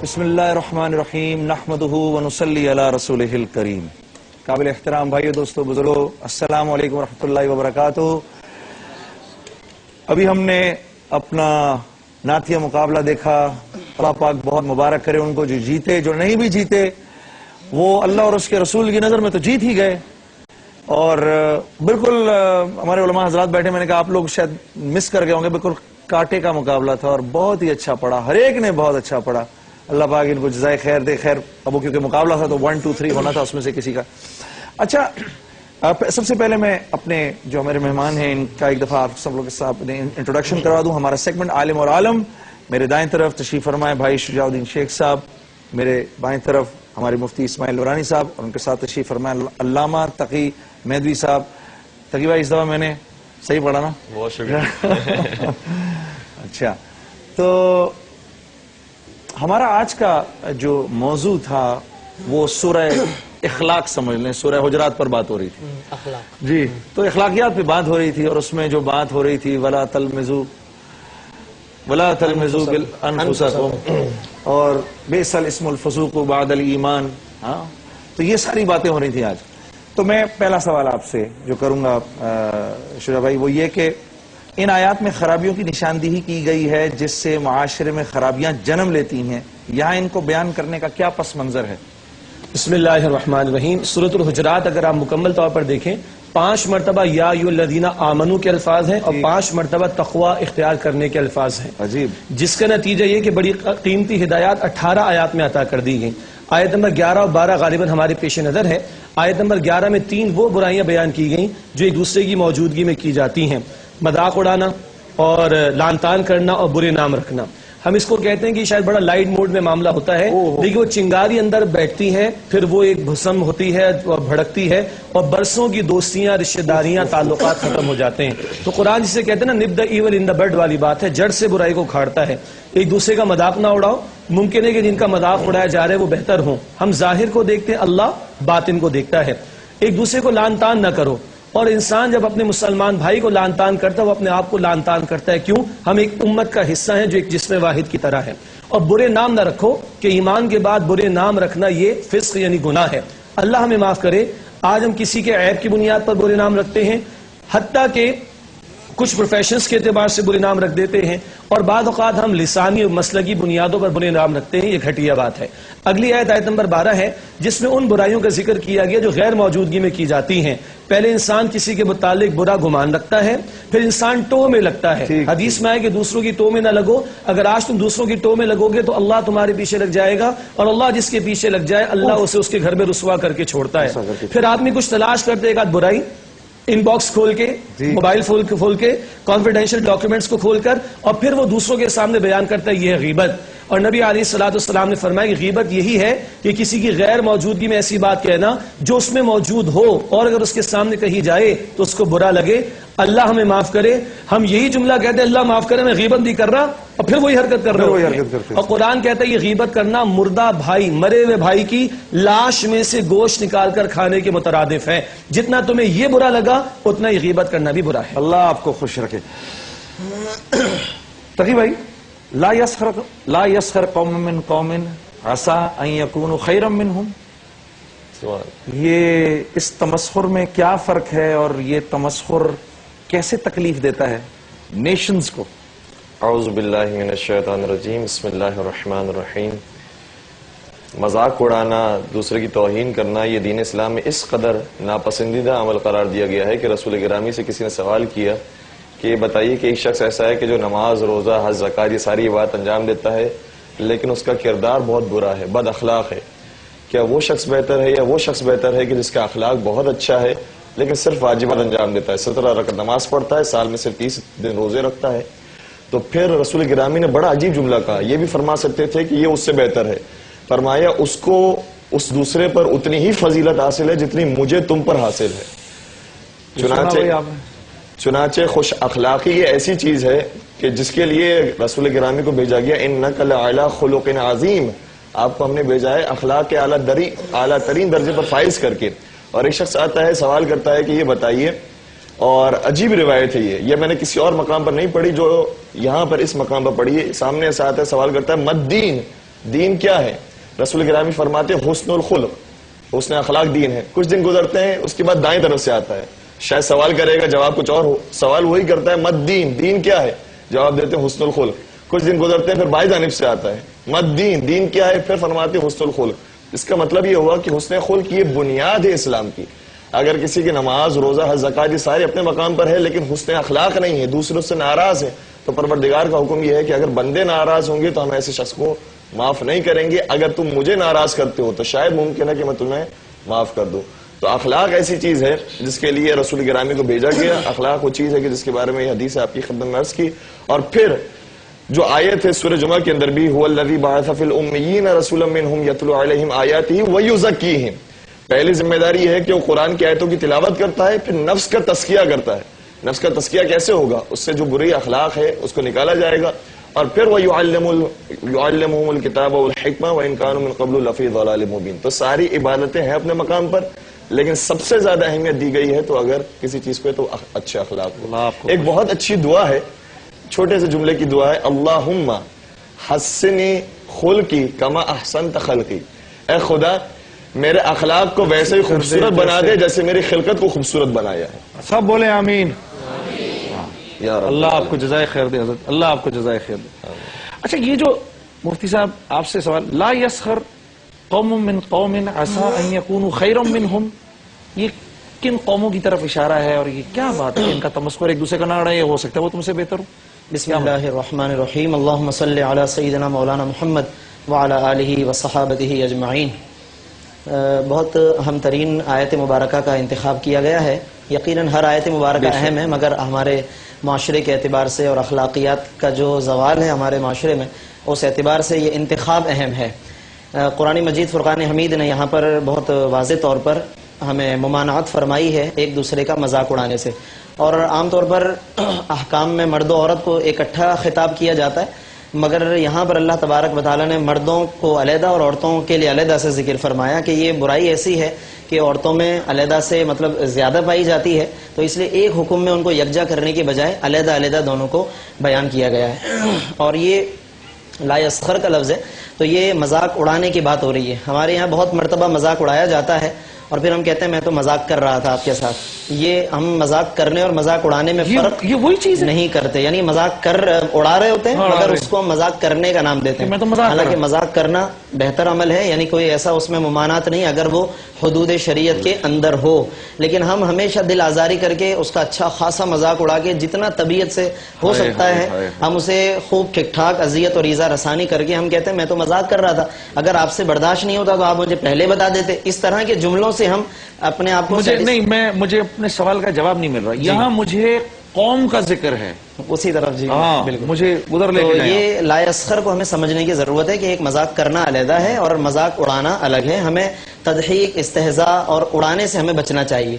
بسم اللہ الرحمن الرحیم نحمدہ ونصلی علی رسولہ الکریم. قابل احترام بھائیو، دوستو، بزرگو، السلام علیکم ورحمۃ اللہ وبرکاتہ. ابھی ہم نے اپنا نعتیہ مقابلہ دیکھا. اللہ پاک بہت مبارک کرے ان کو جو جیتے. جو نہیں بھی جیتے وہ اللہ اور اس کے رسول کی نظر میں تو جیت ہی گئے. اور بالکل ہمارے علماء حضرات بیٹھے، میں نے کہا آپ لوگ شاید مس کر گئے ہوں گے، بالکل کاٹے کا مقابلہ تھا اور بہت ہی اچھا پڑا. ہر ایک نے بہت اچھا پڑا. اللہ پاک ان کو جزائے خیر دے. خیر اب وہ کیونکہ مقابلہ تھا تو 1 2 3 ہونا تھا اس میں سے کسی کا. اچھا، سب سے پہلے میں اپنے جو ہمارے مہمان ہیں ان کا ایک دفعہ آپ سب لوگ کے ساتھ انٹروڈکشن کروا دوں. ہمارا سیگمنٹ عالم اور عالم. میرے دائیں طرف تشریف فرمائے بھائی شجاع الدین شیخ صاحب. میرے بائیں طرف ہمارے مفتی اسماعیل نورانی صاحب اور ان کے ساتھ تشریف فرمائے علامہ تقی مہدوی صاحب. تقی بھائی اس دفعہ میں نے صحیح پڑھا نا؟ بہت شکریہ. اچھا، تو ہمارا آج کا جو موضوع تھا وہ سورہ اخلاق سمجھ لیں. سورہ حجرات پر بات ہو رہی تھی. اخلاق جی، تو اخلاقیات پہ بات ہو رہی تھی اور اس میں جو بات ہو رہی تھی ولا تلمزوا بالانفسکم اور بئس الاسم الفسوق بعد الایمان. ہاں، تو یہ ساری باتیں ہو رہی تھی آج. تو میں پہلا سوال آپ سے جو کروں گا شجاع بھائی وہ یہ کہ ان آیات میں خرابیوں کی نشاندہی کی گئی ہے جس سے معاشرے میں خرابیاں جنم لیتی ہیں. یہاں ان کو بیان کرنے کا کیا پس منظر ہے؟ بسم اللہ الرحمن الرحیم. سورۃ الحجرات اگر آپ مکمل طور پر دیکھیں 5 مرتبہ یا ایھا الذین آمنوا کے الفاظ ہیں اور 5 مرتبہ تقوی اختیار کرنے کے الفاظ ہیں. عجیب. جس کا نتیجہ یہ کہ بڑی قیمتی ہدایات 18 آیات میں عطا کر دی گئیں. آیت نمبر 11 اور 12 غالباً ہمارے پیش نظر ہے. آیت نمبر 11 میں 3 وہ برائیاں بیان کی گئیں جو ایک دوسرے کی موجودگی میں کی جاتی ہیں: مذاق اڑانا اور لعن طعن کرنا اور برے نام رکھنا. ہم اس کو کہتے ہیں کہ شاید بڑا لائٹ موڈ میں معاملہ ہوتا ہے، لیکن وہ چنگاری اندر بیٹھتی ہے، پھر وہ ایک بھسم ہوتی ہے اور بھڑکتی ہے اور برسوں کی دوستیاں، رشتہ داریاں، تعلقات ختم ہو جاتے ہیں. تو قرآن جسے کہتے ہیں نا نب دا ایول ان دا بڈ والی بات ہے، جڑ سے برائی کو کھاڑتا ہے. ایک دوسرے کا مذاق نہ اڑاؤ. ممکن ہے کہ جن کا مذاق اڑایا جا رہا ہے وہ بہتر ہوں. ہم ظاہر کو دیکھتے ہیں، اللہ باطن کو دیکھتا ہے. ایک دوسرے کو لعن طعن نہ کرو. اور انسان جب اپنے مسلمان بھائی کو لعن طعن کرتا ہے وہ اپنے آپ کو لعن طعن کرتا ہے. کیوں؟ ہم ایک امت کا حصہ ہیں جو ایک جسم واحد کی طرح ہے. اور برے نام نہ رکھو کہ ایمان کے بعد برے نام رکھنا یہ فسق یعنی گناہ ہے. اللہ ہمیں معاف کرے. آج ہم کسی کے عیب کی بنیاد پر برے نام رکھتے ہیں، حتیٰ کہ کچھ پروفیشنز کے اعتبار سے برے نام رکھ دیتے ہیں، اور بعض اوقات ہم لسانی اور مسلکی بنیادوں پر برے نام رکھتے ہیں. یہ گھٹیا بات ہے. اگلی آیت آیت نمبر 12 ہے جس میں ان برائیوں کا ذکر کیا گیا جو غیر موجودگی میں کی جاتی ہیں. پہلے انسان کسی کے متعلق برا گمان رکھتا ہے، پھر انسان ٹو میں لگتا ہے. حدیث میں ہے کہ دوسروں کی ٹو میں نہ لگو. اگر آج تم دوسروں کی ٹو میں لگو گے تو اللہ تمہارے پیچھے لگ جائے گا، اور اللہ جس کے پیچھے لگ جائے اللہ اسے اس کے گھر میں رسوا کر کے چھوڑتا ہے. پھر آدمی کچھ تلاش کرتے ایک آدھ برائی، ان باکس کھول کے، موبائل فون کھول کے، کانفیڈینشیل ڈاکیومنٹس کو کھول کر، اور پھر وہ دوسروں کے سامنے بیان کرتا ہے. یہ ہے غیبت. اور نبی علیہ الصلوۃ والسلام نے فرمایا کہ غیبت یہی ہے کہ کسی کی غیر موجودگی میں ایسی بات کہنا جو اس میں موجود ہو اور اگر اس کے سامنے کہی جائے تو اس کو برا لگے. اللہ ہمیں معاف کرے. ہم یہی جملہ کہتے ہیں اللہ معاف کرے، میں غیبت نہیں کر رہا، اور پھر وہی حرکت کر رہا ہوں. اور قرآن کہتا ہے یہ غیبت کرنا مردہ بھائی، مرے ہوئے بھائی کی لاش میں سے گوشت نکال کر کھانے کے مترادف ہے. جتنا تمہیں یہ برا لگا اتنا ہی غیبت کرنا بھی برا ہے. اللہ آپ کو خوش رکھے. تقی بھائی، لا يسخر قوم من قوم عسى ان يكونوا خيرا منهم، یہ اس تمسخر میں کیا فرق ہے اور یہ تمسخر کیسے تکلیف دیتا ہے نیشنز کو؟ اعوذ باللہ من الشیطان الرجیم. بسم اللہ الرحمن الرحیم. مذاق اڑانا، دوسرے کی توہین کرنا، یہ دین اسلام میں اس قدر ناپسندیدہ عمل قرار دیا گیا ہے کہ رسول گرامی سے کسی نے سوال کیا کہ بتائیے کہ ایک شخص ایسا ہے کہ جو نماز، روزہ، حج، زکات یہ ساری بات انجام دیتا ہے لیکن اس کا کردار بہت برا ہے، بد اخلاق ہے. کیا وہ شخص بہتر ہے یا وہ شخص بہتر ہے کہ جس کا اخلاق بہت اچھا ہے لیکن صرف واجبات انجام دیتا ہے، 17 رکعت نماز پڑھتا ہے، سال میں صرف 30 دن روزے رکھتا ہے؟ تو پھر رسول گرامی نے بڑا عجیب جملہ کہا. یہ بھی فرما سکتے تھے کہ یہ اس سے بہتر ہے. فرمایا اس کو اس دوسرے پر اتنی ہی فضیلت حاصل ہے جتنی مجھے تم پر حاصل ہے. چنانچہ خوش اخلاقی یہ ایسی چیز ہے کہ جس کے لیے رسول گرامی کو بھیجا گیا انک لعلی خلق عظیم. آپ کو ہم نے بھیجا ہے اخلاق کے اعلیٰ ترین درجے پر فائز کر کے. اور ایک شخص آتا ہے سوال کرتا ہے کہ یہ بتائیے، اور عجیب روایت ہے یہ میں نے کسی اور مقام پر نہیں پڑھی، جو یہاں پر اس مقام پر پڑھی ہے. سامنے سے آتا ہے سوال کرتا ہے مدین، دین کیا ہے؟ رسول گرامی فرماتے حسن الخلق، حسن اخلاق دین ہے. کچھ دن گزرتے ہیں، اس کے بعد دائیں طرف سے آتا ہے، شاید سوال کرے گا جواب کچھ اور ہو، سوال وہی کرتا ہے مت دین، دین کیا ہے؟ جواب دیتے ہیں حسن الخلق. کچھ دن گزرتے ہیں، پھر بائیں جانب سے آتا ہے مت دین، دین کیا ہے؟ پھر فرماتے ہیں حسن الخلق. اس کا مطلب یہ ہوا کہ حسن خلق یہ بنیاد ہے اسلام کی. اگر کسی کی نماز، روزہ، حج، زکات یہ سارے اپنے مقام پر ہے، لیکن حسن اخلاق نہیں ہے، دوسروں سے ناراض ہے، تو پروردگار کا حکم یہ ہے کہ اگر بندے ناراض ہوں گے تو ہم ایسے شخص کو معاف نہیں کریں گے. اگر تم مجھے ناراض کرتے ہو تو شاید ممکن ہے کہ میں تمہیں معاف کر دوں. تو اخلاق ایسی چیز ہے جس کے لیے رسول گرامی کو بھیجا گیا. اخلاق وہ چیز ہے کہ جس کے بارے میں یہ حدیث آپ کی خدمت میں عرض کی. اور پھر جو آیت ہے سورہ جمعہ کے اندر بھی هو الذی بعث فی الامیین رسولا منہم یتلو علیہم آیاتہ ویزکیہم، پہلی ذمہ داری یہ ہے کہ وہ قرآن کی آیتوں کی تلاوت کرتا ہے، پھر نفس کا تزکیہ کرتا ہے. نفس کا تزکیہ کیسے ہوگا؟ اس سے جو بری اخلاق ہے اس کو نکالا جائے گا. اور پھر وہ یعلمہم الکتاب والحکمہ وان کانوا من قبل لفی ضلال مبین. تو ساری عبادتیں ہیں اپنے مقام پر، لیکن سب سے زیادہ اہمیت دی گئی ہے تو اگر کسی چیز کو ہے تو اچھے اخلاق ہو. ایک بہت اچھی دعا ہے، چھوٹے سے جملے کی دعا ہے، اللہم حسنی خلقی کما احسنت خلقی. اے خدا میرے اخلاق کو ویسے ہی خوبصورت بنا دے جیسے میری خلقت کو خوبصورت بنایا ہے. سب بولے آمین. یا رب اللہ آپ کو جزائے خیر دے حضرت، اللہ آپ کو جزائے خیر دے. اچھا یہ جو مفتی صاحب آپ سے سوال، لا یسخر قوم من قوم عسى ان يكونوا خيرا منهم، یہ کن قوموں کی طرف اشارہ ہے اور یہ کیا بات ہے؟ ان کا تمسخر ایک دوسرے کا نہ رہے، یہ ہو سکتا ہے وہ تم سے بہتر ہو. بسم اللہ الرحمن الرحیم. اللہم صلی علی سیدنا مولانا محمد وعلی آلہ وصحابتہ اجمعین. بہت اہم ترین آیت مبارکہ کا انتخاب کیا گیا ہے. یقیناً ہر آیت مبارکہ اہم ہے، مگر ہمارے معاشرے کے اعتبار سے اور اخلاقیات کا جو زوال ہے ہمارے معاشرے میں، اس اعتبار سے یہ انتخاب اہم ہے. قرآن مجید فرقان حمید نے یہاں پر بہت واضح طور پر ہمیں ممانعت فرمائی ہے ایک دوسرے کا مذاق اڑانے سے. اور عام طور پر احکام میں مرد و عورت کو اکٹھا خطاب کیا جاتا ہے، مگر یہاں پر اللہ تبارک و تعالیٰ نے مردوں کو علیحدہ اور عورتوں کے لیے علیحدہ سے ذکر فرمایا کہ یہ برائی ایسی ہے کہ عورتوں میں علیحدہ سے مطلب زیادہ پائی جاتی ہے، تو اس لیے ایک حکم میں ان کو یکجا کرنے کے بجائے علیحدہ علیحدہ دونوں کو بیان کیا گیا ہے. اور یہ لا یسخر کا لفظ ہے تو یہ مذاق اڑانے کی بات ہو رہی ہے. ہمارے یہاں بہت مرتبہ مذاق اڑایا جاتا ہے اور پھر ہم کہتے ہیں میں تو مذاق کر رہا تھا آپ کے ساتھ. یہ ہم مذاق کرنے اور مذاق اڑانے میں فرق یہ وہی چیز نہیں کرتے، یعنی مذاق اڑا رہے ہوتے ہیں مگر اس کو ہم مذاق کرنے کا نام دیتے ہیں. حالانکہ مذاق کرنا بہتر عمل ہے، یعنی کوئی ایسا اس میں ممانعت نہیں اگر وہ حدود شریعت کے اندر ہو. لیکن ہم ہمیشہ دل آزاری کر کے اس کا اچھا خاصا مذاق اڑا کے جتنا طبیعت سے ہو سکتا ہے ہم اسے خوب ٹھیک ٹھاک اذیت اور ایذا رسانی کر کے ہم کہتے ہیں میں تو مذاق کر رہا تھا، اگر آپ سے برداشت نہیں ہوتا تو آپ مجھے پہلے بتا دیتے. اس طرح کے جملوں سے ہم اپنے آپ کو مجھے اپنے سوال کا جواب نہیں مل رہا. یہاں مجھے قوم کا ذکر ہے اسی طرف. جی بالکل، مجھے ادھر لے کے جائیں. یہ لا یسخر کو ہمیں سمجھنے کی ضرورت ہے کہ ایک مذاق کرنا علیحدہ ہے اور مذاق اڑانا الگ ہے. ہمیں تضحیک، استہزاء اور اڑانے سے ہمیں بچنا چاہیے.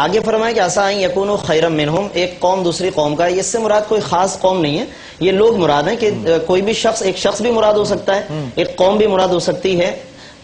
آگے فرمائے کہ عسیٰ ان یکونوا خیرا منہم، ایک قوم دوسری قوم کا، اس سے مراد کوئی خاص قوم نہیں ہے، یہ لوگ مراد ہیں کہ کوئی بھی شخص، ایک شخص بھی مراد ہو سکتا ہے، ایک قوم بھی مراد ہو سکتی ہے.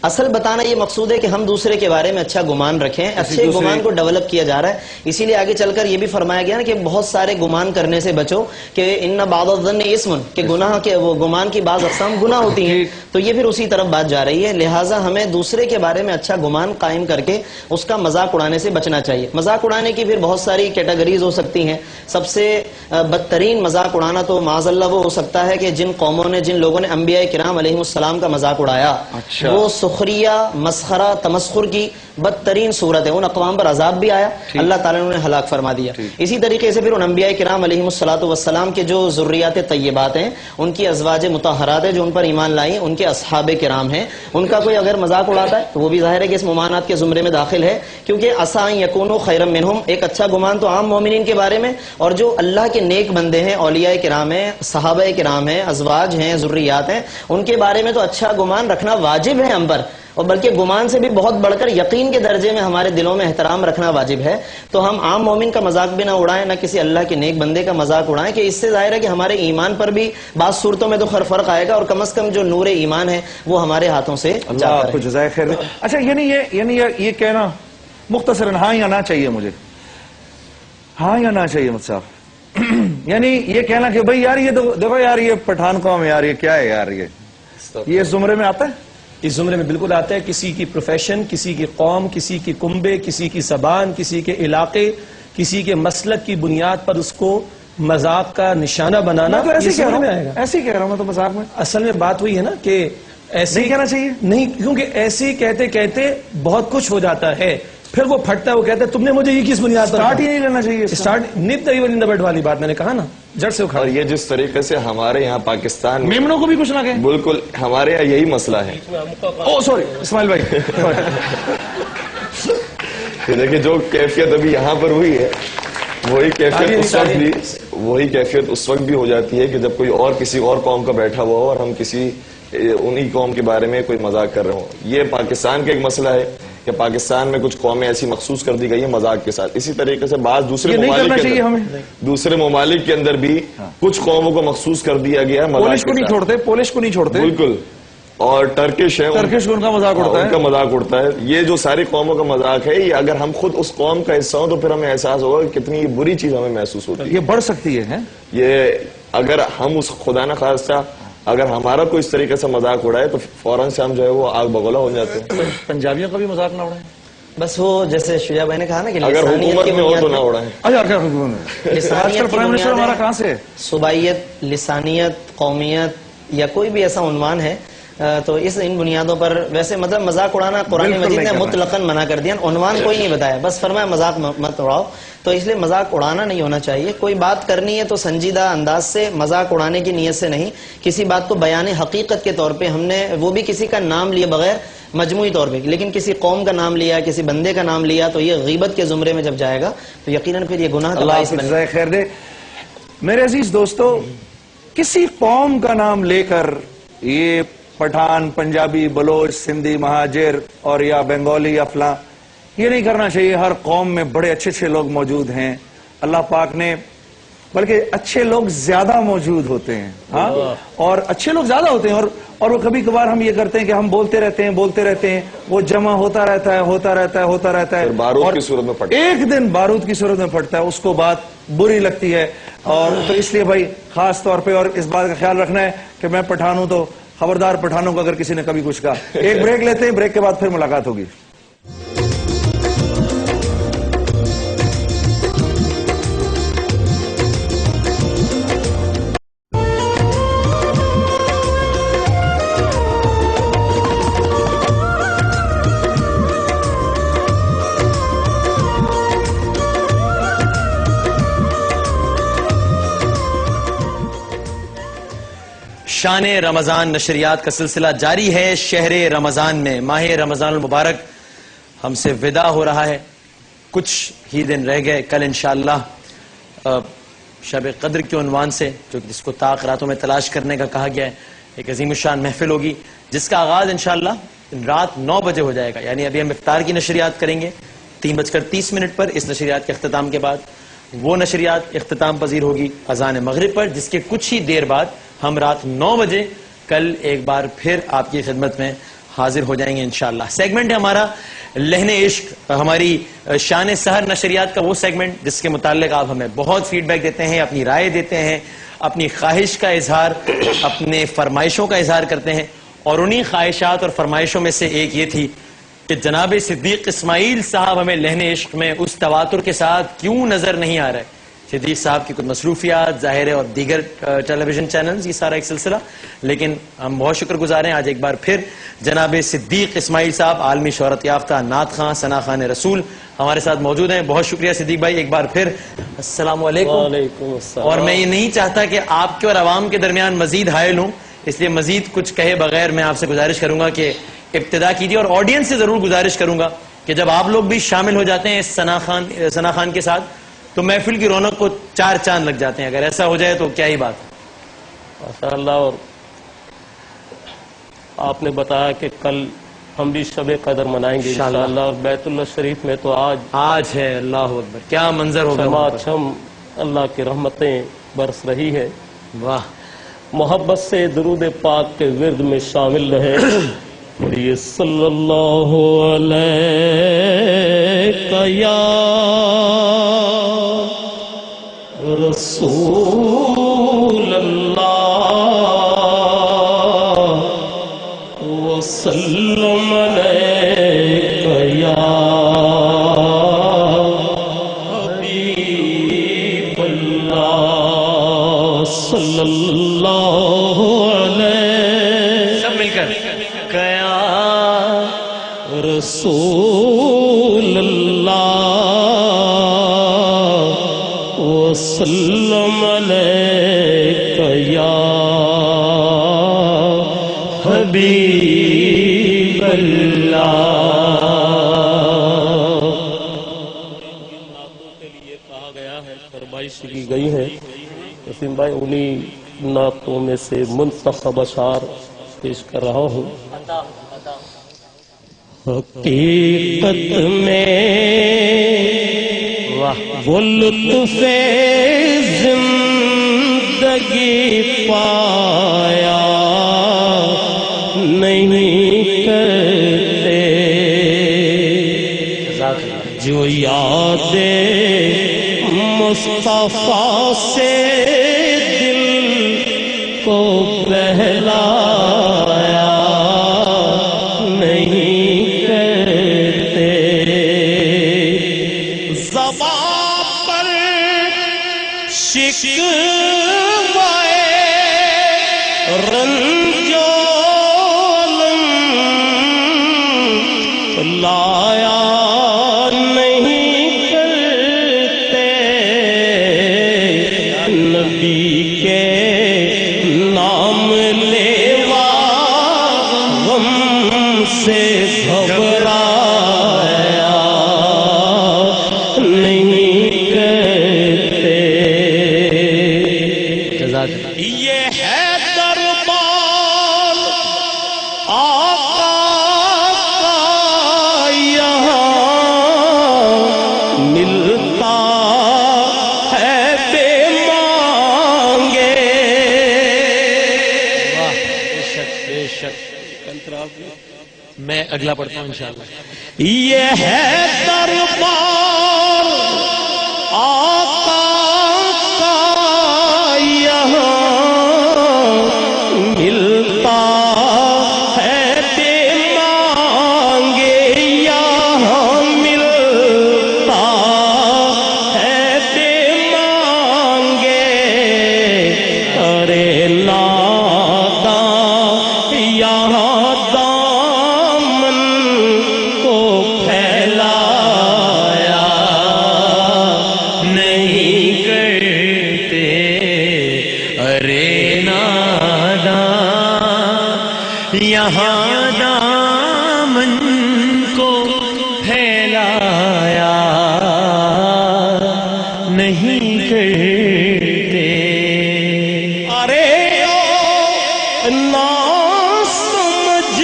اصل بتانا یہ مقصود ہے کہ ہم دوسرے کے بارے میں اچھا گمان رکھیں، اچھے گمان کو ڈیولپ کیا جا رہا ہے. اسی لیے آگے چل کر یہ بھی فرمایا گیا نا کہ بہت سارے گمان کرنے سے بچو، کہ ان بعض الظن اسم، کہ گناہ کے وہ گمان کی بعض اقسام گناہ ہوتی ہیں. تو یہ پھر اسی طرف بات جا رہی ہے. لہٰذا ہمیں دوسرے کے بارے میں اچھا گمان قائم کر کے اس کا مذاق اڑانے سے بچنا چاہیے. مذاق اڑانے کی پھر بہت ساری کیٹیگریز ہو سکتی ہیں. سب سے بدترین مذاق اڑانا تو معاذ اللہ وہ ہو سکتا ہے کہ جن قوموں نے، جن لوگوں نے انبیاء کرام علیہ السلام کا مذاق اڑایا، وہ سخریہ، مسخرہ، تمسخر کی بدترین صورت ہے. ان اقوام پر عذاب بھی آیا، اللہ تعالیٰ نے انہیں ہلاک فرما دیا. اسی طریقے سے پھر ان انبیاء کرام علیہ السلام کے جو ذریات طیبات ہیں، ان کی ازواج مطہرات ہیں جو ان پر ایمان لائی، ان کے اصحاب کرام ہیں، ان کا کوئی اگر مذاق اڑاتا ہے تو وہ بھی ظاہر ہے کہ اس ممانعت کے زمرے میں داخل ہے. کیونکہ عسیٰ ان یکونوا خیرا منہم، ایک اچھا گمان تو عام مومنین کے بارے میں، اور جو اللہ کے نیک بندے ہیں، اولیاء کرام ہیں، صحابہ کرام ہیں، ازواج ہیں، ذریات ہیں، ان کے بارے میں تو اچھا گمان رکھنا واجب ہے ہم پر، اور بلکہ گمان سے بھی بہت بڑھ کر یقین کے درجے میں ہمارے دلوں میں احترام رکھنا واجب ہے. تو ہم عام مومن کا مذاق بھی نہ اڑائیں، نہ کسی اللہ کے نیک بندے کا مذاق اڑائیں، کہ اس سے ظاہر ہے کہ ہمارے ایمان پر بھی بعض صورتوں میں تو فرق آئے گا، اور کم از کم جو نور ایمان ہے وہ ہمارے ہاتھوں سے اللہ آپ کو جزائے خیر دے. اچھا یعنی یہ کہنا مختصراً ہاں یا نہ چاہیے مجھے، ہاں یا نہ چاہیے مجھ صاحب، یعنی یہ کہنا کہ بھئی یار یہ دیکھو یار یہ پٹھان قوم ہے یار، یہ کیا ہے یار، یہ یہ اس زمرے میں آتا ہے؟ اس زمرے میں بالکل آتا ہے. کسی کی پروفیشن، کسی کی قوم، کسی کی کنبے، کسی کی زبان، کسی کے علاقے، کسی کے مسلک کی بنیاد پر اس کو مذاق کا نشانہ بنانا، میں تو ایسے یہ ہی کہہ رہا زمرے میں ہوں، آئے گا. ایسے ہی کہہ رہا ہوں میں تو مذاق میں. اصل میں بات وہی ہے نا کہ ایسے نہیں کہنا چاہیے. نہیں، کیونکہ ایسے ہی کہتے کہتے بہت کچھ ہو جاتا ہے، پھر وہ پھٹتا ہے، وہ کہتا ہے تم نے مجھے یہ کس بنیاد پر اسٹارٹ ہی نہیں لینا چاہیے. اسٹارٹ نت ایون ان دا بیڈ والی بات میں نے کہا نا، جڑ سے اکھاڑ. اور یہ جس طریقے سے ہمارے یہاں پاکستان میں میمنوں کو بھی کچھ نہ کہیں. بالکل ہمارے یہاں یہی مسئلہ ہے. او سوری اسماعیل بھائی. کہ دیکھیں جو کیفیت ابھی یہاں پر ہوئی ہے وہی کیفیت اس وقت بھی ہو جاتی ہے کہ جب کوئی اور کسی اور قوم کا بیٹھا ہوا ہو اور ہم کسی انہی قوم کے بارے میں کوئی مذاق کر رہے ہوں. یہ پاکستان کا ایک مسئلہ ہے کہ پاکستان میں کچھ قومیں ایسی مخصوص کر دی گئی ہیں مذاق کے ساتھ. اسی طریقے سے بعض دوسرے ممالک کے اندر بھی کچھ قوموں کو مخصوص کر دیا گیا ہے. پولش کو نہیں چھوڑتے، پولش کو نہیں چھوڑتے بالکل. اور ٹرکش ہے، ٹرکش کو ان کا مذاق اڑتا ہے. ان کا مذاق اڑتا ہے. یہ جو ساری قوموں کا مذاق ہے، یہ اگر ہم خود اس قوم کا حصہ ہوں تو پھر ہمیں احساس ہوگا کہ کتنی بری چیز ہمیں محسوس ہوتی ہے. یہ بڑھ سکتی ہے. یہ اگر ہم اس خدا نہ خواستہ اگر ہمارا کوئی اس طریقے سے مذاق اڑائے تو فوراً سے ہم جو ہے وہ آگ بگولا ہو جاتے ہیں. پنجابیوں کا بھی مذاق نہ اڑائیں. بس وہ جیسے شجاع بھائی نے کہا نا کہ اگر حکومت میں ہو تو نہ اڑائیں. آج کل پرائم منسٹر ہمارا کہاں سے ہے؟ صوبائیت، لسانیت، قومیت یا کوئی بھی ایسا عنوان ہے تو ان بنیادوں پر ویسے مطلب مذاق اڑانا قرآن مجید نے مطلقاً منع کر دیا. عنوان کوئی نہیں بتایا، بس فرمایا مذاق مت اڑاؤ. تو اس لیے مذاق اڑانا نہیں ہونا چاہیے. کوئی بات کرنی ہے تو سنجیدہ انداز سے، مذاق اڑانے کی نیت سے نہیں. کسی بات کو بیان حقیقت کے طور پہ ہم نے، وہ بھی کسی کا نام لیے بغیر مجموعی طور پہ، لیکن کسی قوم کا نام لیا، کسی بندے کا نام لیا تو یہ غیبت کے زمرے میں جب جائے گا تو یقیناً پھر یہ گناہ کا باعث بنے گا. اللہ خیر دے. میرے عزیز دوستو، کسی قوم کا نام لے کر یہ پٹھان، پنجابی، بلوچ، سندھی، مہاجر اور یا بنگالی یا فلاں، یہ نہیں کرنا چاہیے. ہر قوم میں بڑے اچھے اچھے لوگ موجود ہیں. اللہ پاک نے، بلکہ اچھے لوگ زیادہ موجود ہوتے ہیں. ہاں، اور اچھے لوگ زیادہ ہوتے ہیں. اور وہ کبھی کبھار ہم یہ کرتے ہیں کہ ہم بولتے رہتے ہیں، وہ جمع ہوتا رہتا ہے بارود کی صورت میں پھٹتا ہے. ایک دن بارود کی صورت میں پھٹتا ہے. اس کو بات بری لگتی ہے. اور تو اس لیے بھائی خاص طور پہ اور اس بات کا خیال رکھنا ہے کہ میں پٹھان ہوں تو خبردار پٹھانوں کو اگر کسی نے کبھی کچھ کہا. ایک بریک لیتے ہیں، بریک کے بعد پھر ملاقات ہوگی. شان رمضان نشریات کا سلسلہ جاری ہے. شہر رمضان میں ماہ رمضان المبارک ہم سے ودا ہو رہا ہے. کچھ ہی دن رہ گئے. کل انشاءاللہ شب قدر کے عنوان سے، جو جس کو طاق راتوں میں تلاش کرنے کا کہا گیا ہے، ایک عظیم الشان محفل ہوگی جس کا آغاز انشاءاللہ رات 9 بجے ہو جائے گا. یعنی ابھی ہم افطار کی نشریات کریں گے 3:30 پر. اس نشریات کے اختتام کے بعد وہ نشریات اختتام پذیر ہوگی اذان مغرب پر، جس کے کچھ ہی دیر بعد ہم رات 9 بجے کل ایک بار پھر آپ کی خدمت میں حاضر ہو جائیں گے انشاءاللہ. سیگمنٹ ہے ہمارا لہن عشق، ہماری شان سحر نشریات کا وہ سیگمنٹ جس کے متعلق آپ ہمیں بہت فیڈ بیک دیتے ہیں، اپنی رائے دیتے ہیں، اپنی خواہش کا اظہار، اپنے فرمائشوں کا اظہار کرتے ہیں. اور انہی خواہشات اور فرمائشوں میں سے ایک یہ تھی کہ جناب صدیق اسماعیل صاحب ہمیں لہن عشق میں اس تواتر کے ساتھ کیوں نظر نہیں آ رہے. صدیق صاحب کی کچھ مصروفیات ظاہر ہے اور دیگر ٹیلی ویژن چینلز، یہ سارا ایک سلسلہ. لیکن ہم بہت شکر گزار ہیں آج ایک بار پھر جناب صدیق اسماعیل صاحب، عالمی شہرت یافتہ نعت خواں، ثنا خوان رسول ہمارے ساتھ موجود ہیں. بہت شکریہ صدیق بھائی ایک بار پھر. السلام علیکم. وعلیکم السلام. اور میں یہ نہیں چاہتا کہ آپ کے اور عوام کے درمیان مزید حائل ہوں، اس لیے مزید کچھ کہے بغیر میں آپ سے گزارش کروں گا کہ ابتدا کیجیے. اور آڈینس سے ضرور گزارش کروں گا کہ جب آپ لوگ بھی شامل ہو جاتے ہیں ثنا خان کے ساتھ تو محفل کی رونق کو 4 چاند لگ جاتے ہیں. اگر ایسا ہو جائے تو کیا ہی بات. ماشاءاللہ. اور آپ نے بتایا کہ کل ہم بھی شب قدر منائیں گے انشاءاللہ. اور بیت اللہ شریف میں تو آج ہے. اللہ اکبر، کیا منظر ہوگا. چھما چھم اللہ کی رحمتیں برس رہی ہے. واہ. محبت سے درود پاک کے ورد میں شامل رہے. پڑھیے صلی اللہ علیہ یا رسول اللہ وسلم علیک یا حبیب اللہ صلی اللہ علیہ سب مل کر یا رسول اللہ وسلم علیک یا حبیب اللہ. کے لیے کہا گیا ہے، فرمائش کی گئی ہے. وسیم بھائی انہی نعتوں میں سے منتخب اشعار پیش کر رہا ہوں. حقیقت میں وہ لطف زندگی پایا نہیں کرتے جو یاد مصطفیٰ سے دل کو بہلایا نہیں کرتے. زبان پر شکوائے رنج و الم لایا نہیں کرتے. نبی کے نام لیوا غم سے گھبرایا نہیں کرتے. یہ ہے دربار آقا کا یہاں ملتا ہے بے مانگے. بے شک میں اگلا پڑھتا ہوں انشاءاللہ. یہ ہے دربار آقا کا یہاں ملتا ہے بے مانگے. یہاں ملتا ہے بے مانگے. ارے ناداں یہاں دامن کو پھیلایا نہیں کرتے. ارے ناداں یہاں دامن کو پھیلایا نہیں کرتے. ارے نا سمجھ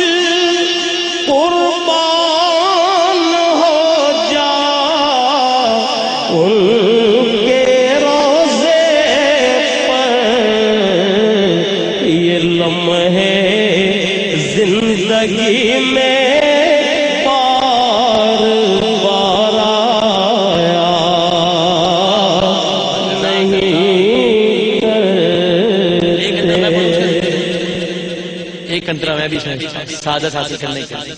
قربان ہو جا ان کے روزے پر. یہ لمحے زندگی میں بار بار آیا نہیں کرتے. ایک کنترا میں بھی اس میں سعادت حاصل کرنے کے لیے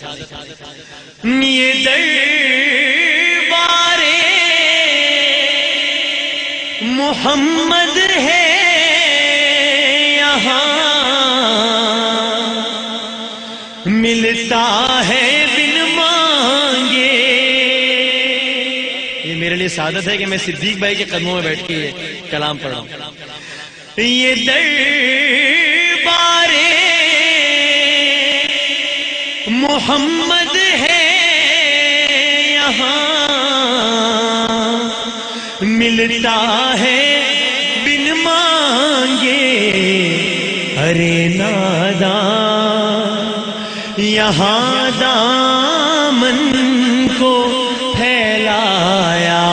یہ دربار محمد ہے یہاں ملتا ہے بن مانگے. یہ میرے لیے سعادت ہے کہ میں صدیق بھائی کے قدموں میں بیٹھ کے یہ کلام پڑھ رہا ہوں. یہ دربار محمد ہے یہاں ملتا ہے بن مانگے. ارے ناداں یہاں دامن کو پھیلایا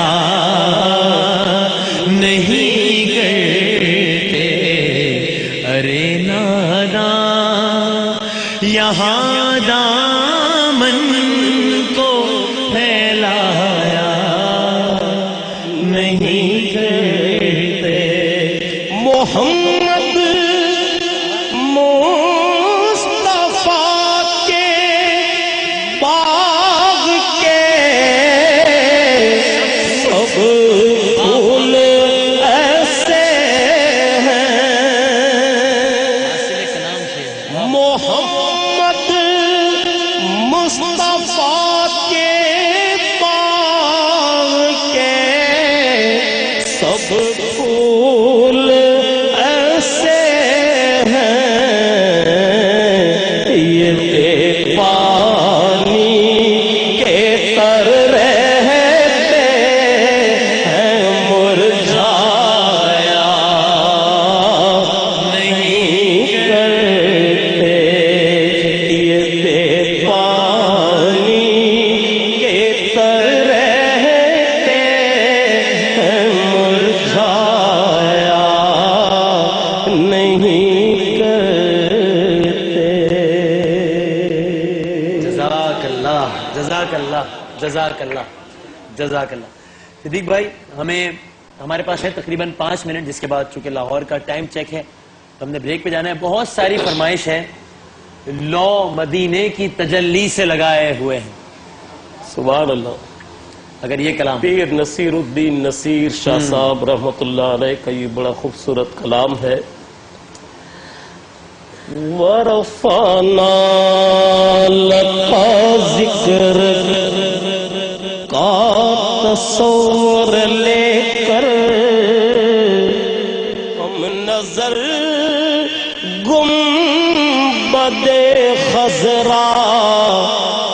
نہیں کرتے. ارے ناداں یہاں دامن کو پھیلایا نہیں کرتے. محمد مصطفیٰ کے محمد مصطفیٰ کے باغ کے سب پھول ایسے ہیں، یہ بے پانی کے تر رہتے ہیں، مرجھایا نہیں کرتے، یہ بے پانی کے تر رہتے ہیں، مرجھایا نہیں کرتے۔ جزاک اللہ، جزاک اللہ، جزاک اللہ، جزاک اللہ۔ صدیق بھائی، ہمارے پاس ہے تقریباً 5 منٹ، جس کے بعد چونکہ لاہور کا ٹائم چیک ہے ہم نے بریک پہ جانا ہے۔ بہت ساری فرمائش ہے، لو مدینے کی تجلی سے لگائے ہوئے ہیں، سبحان اللہ۔ اگر یہ کلام پیر نصیر الدین نصیر شاہ صاحب رحمت اللہ علیہ کا یہ بڑا خوبصورت کلام ہے۔ وَرَفَعْنَا لَكَ ذِكْرَكَ کا تصور لے کر ہم نظر گنبد خضرا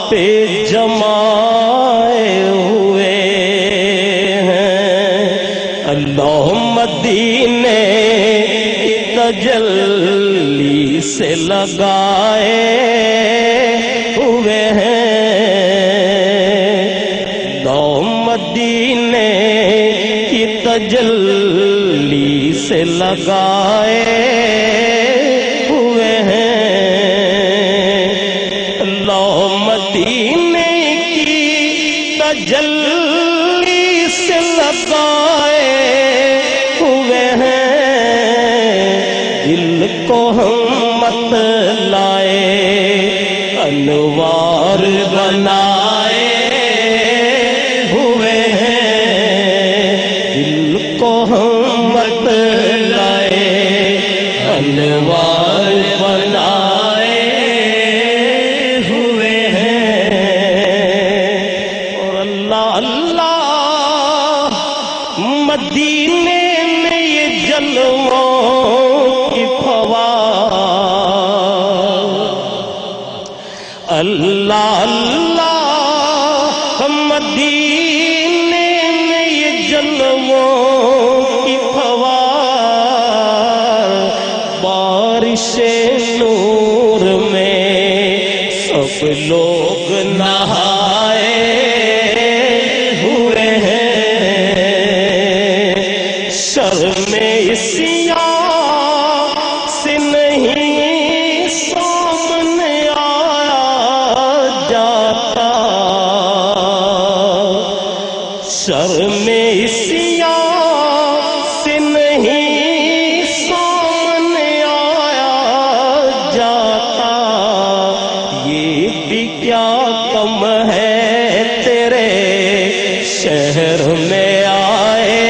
پہ جمائے ہوئے ہیں، اللہ مدینے تجلی سے لگائے ہوئے ہیں، اللہ مدینے کی تجلی سے لگائے ہوئے ہیں، اللہ مدینے کی تجلی سے لگائے ہوئے ہیں، دل کو ہم مت لائے انوار بنائے ہوئے ہیں، دل کو ہم مت لائے انوار بنائے ہوئے ہیں، اور اللہ اللہ مدینے میں یہ جلووں کی فوار، اللہ اللہ مدینے میں یہ جلووں کی فوار، بارش نور میں سب لوگ نہائے ہوئے ہیں، شرم سیاہ سے نہیں سامنے آیا جاتا، شرم سیاہ سے نہیں سامنے آیا جاتا، یہ بھی کیا کم ہے تیرے شہر میں آئے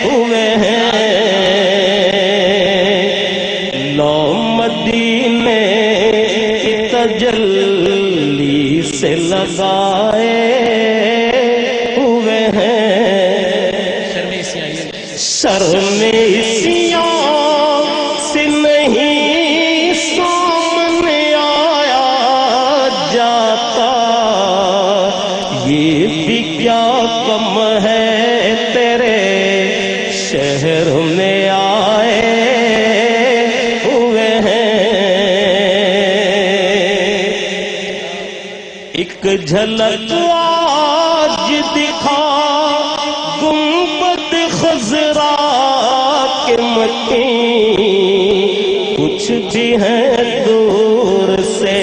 ہوئے ہیں، لو مدینے کی تجلی سے لگائے ہوئے ہیں، شرم سیاہ سے نہیں سامنے آیا جاتا، یہ بھی کیا کم ہے تیرے شہر میں آئے ہوئے ہیں، ایک جھلک آج دکھا گنبد خضرا کے مکین، کچھ بھی ہیں دور سے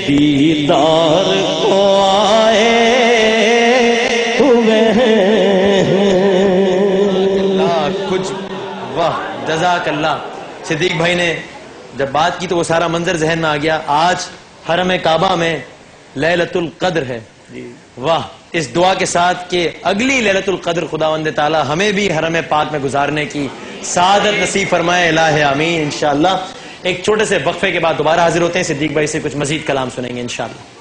دیدار کو آئے ہوئے ہیں، کچھ واہ، جزاک اللہ۔ صدیق بھائی نے جب بات کی تو وہ سارا منظر ذہن میں آ گیا۔ آج حرم کعبہ میں لیلۃ القدر ہے، واہ، اس دعا کے ساتھ کہ اگلی لیلۃ القدر خداوند تعالی ہمیں بھی حرم پاک میں گزارنے کی سعادت نصیب فرمائے، الہ آمین انشاءاللہ۔ ایک چھوٹے سے وقفے کے بعد دوبارہ حاضر ہوتے ہیں. صدیق بھائی سے کچھ مزید کلام سنیں گے انشاءاللہ.